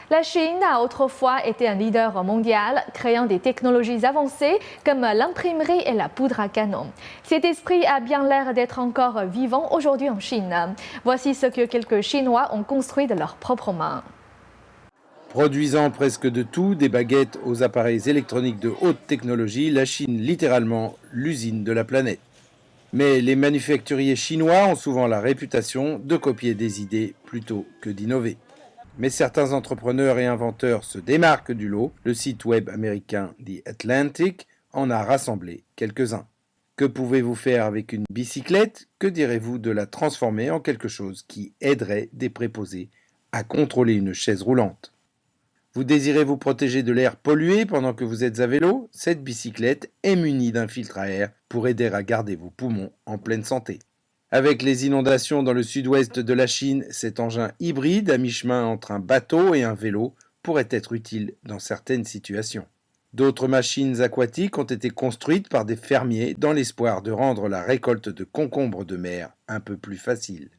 La Chine a autrefois été un leader mondial, créant des technologies avancées comme l'imprimerie et la poudre à canon. Cet esprit a bien l'air d'être encore vivant aujourd'hui en Chine. Voici ce que quelques Chinois ont construit de leurs propres mains. Produisant presque de tout, des baguettes aux appareils électroniques de haute technologie, la Chine littéralement l'usine de la planète. Mais les manufacturiers chinois ont souvent la réputation de copier des idées plutôt que d'innover. Mais certains entrepreneurs et inventeurs se démarquent du lot. Le site web américain The Atlantic en a rassemblé quelques-uns. Que pouvez-vous faire avec une bicyclette? Que direz-vous de la transformer en quelque chose qui aiderait des préposés à contrôler une chaise roulante? Vous désirez vous protéger de l'air pollué pendant que vous êtes à vélo? Cette bicyclette est munie d'un filtre à air pour aider à garder vos poumons en pleine santé. Avec les inondations dans le sud-ouest de la Chine, cet engin hybride à mi-chemin entre un bateau et un vélo pourrait être utile dans certaines situations. D'autres machines aquatiques ont été construites par des fermiers dans l'espoir de rendre la récolte de concombres de mer un peu plus facile.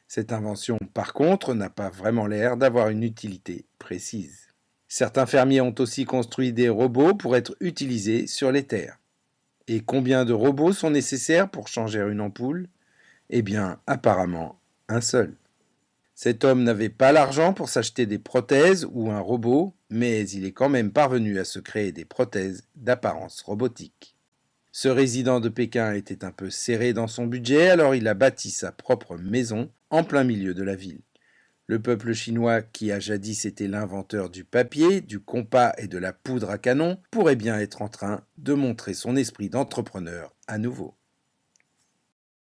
Cette invention, par contre, n'a pas vraiment l'air d'avoir une utilité précise. Certains fermiers ont aussi construit des robots pour être utilisés sur les terres. Et combien de robots sont nécessaires pour changer une ampoule? Eh bien, apparemment, un seul. Cet homme n'avait pas l'argent pour s'acheter des prothèses ou un robot, mais il est quand même parvenu à se créer des prothèses d'apparence robotique. Ce résident de Pékin était un peu serré dans son budget, alors il a bâti sa propre maison en plein milieu de la ville. Le peuple chinois, qui a jadis été l'inventeur du papier, du compas et de la poudre à canon, pourrait bien être en train de montrer son esprit d'entrepreneur à nouveau.